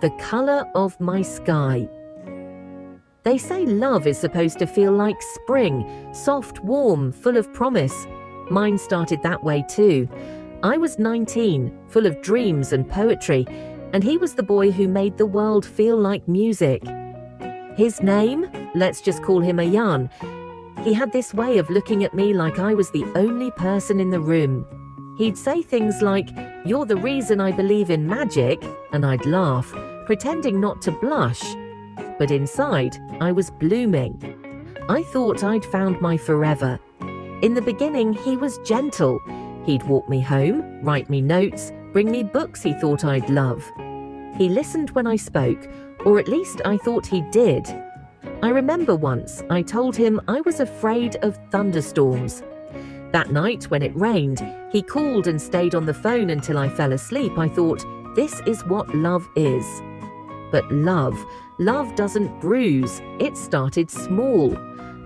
The color of my sky. They say love is supposed to feel like spring, soft, warm, full of promise. Mine started that way too. I was 19, full of dreams and poetry, and he was the boy who made the world feel like music. His name? Let's just call him Ayan. He had this way of looking at me like I was the only person in the room. He'd say things like, "You're the reason I believe in magic," and I'd laugh, pretending not to blush. But inside, I was blooming. I thought I'd found my forever. In the beginning, he was gentle. He'd walk me home, write me notes, bring me books he thought I'd love. He listened when I spoke, or at least I thought he did. I remember once I told him I was afraid of thunderstorms. That night when it rained, he called and stayed on the phone until I fell asleep. I thought, this is what love is. But love doesn't bruise. It started small.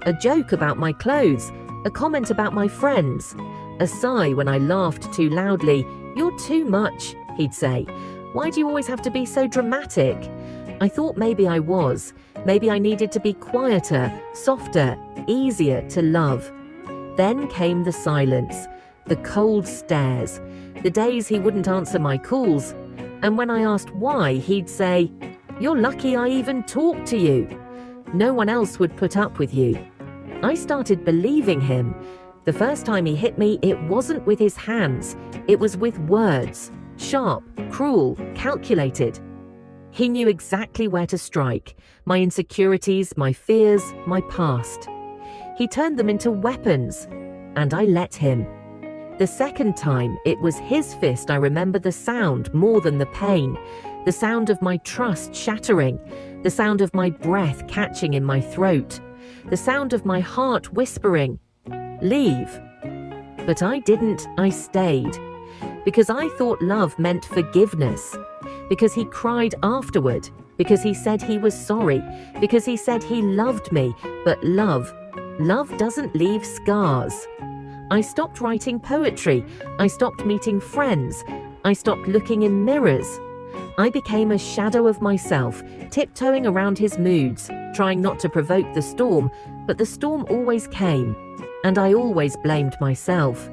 A joke about my clothes, a comment about my friends, a sigh when I laughed too loudly. "You're too much," he'd say. "Why do you always have to be so dramatic?" I thought maybe I was. Maybe I needed to be quieter, softer, easier to love. Then came the silence, the cold stares, the days he wouldn't answer my calls. And when I asked why, he'd say, "You're lucky I even talked to you. No one else would put up with you." I started believing him. The first time he hit me, it wasn't with his hands. It was with words. Sharp, cruel, calculated. He knew exactly where to strike. My insecurities, my fears, my past. He turned them into weapons, and I let him. The second time, it was his fist. I remember the sound more than the pain. The sound of my trust shattering. The sound of my breath catching in my throat. The sound of my heart whispering, "Leave." But I didn't. I stayed. Because I thought love meant forgiveness. Because he cried afterward. Because he said he was sorry. Because he said he loved me. But love doesn't leave scars. I stopped writing poetry. I stopped meeting friends. I stopped looking in mirrors. I became a shadow of myself, tiptoeing around his moods, trying not to provoke the storm, but the storm always came, and I always blamed myself.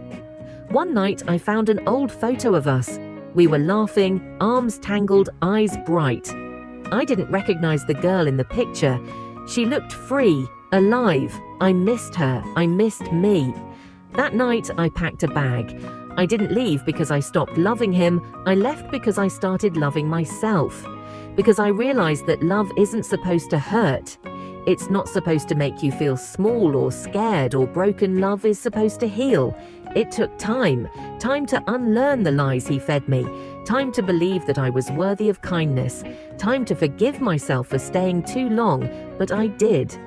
One night I found an old photo of us. We were laughing, arms tangled, eyes bright. I didn't recognize the girl in the picture. She looked free, alive. I missed her. I missed me. That night I packed a bag. I didn't leave because I stopped loving him. I left because I started loving myself. Because I realized that love isn't supposed to hurt. It's not supposed to make you feel small or scared or broken. Love is supposed to heal. It took time to unlearn the lies he fed me, time to believe that I was worthy of kindness, time to forgive myself for staying too long, but I did.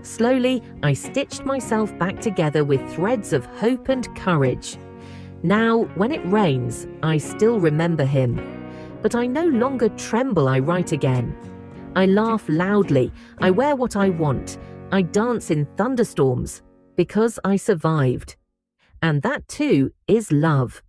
Slowly, I stitched myself back together with threads of hope and courage. Now, when it rains, I still remember him. But I no longer tremble. I write again. I laugh loudly. I wear what I want. I dance in thunderstorms because I survived. And that too is love.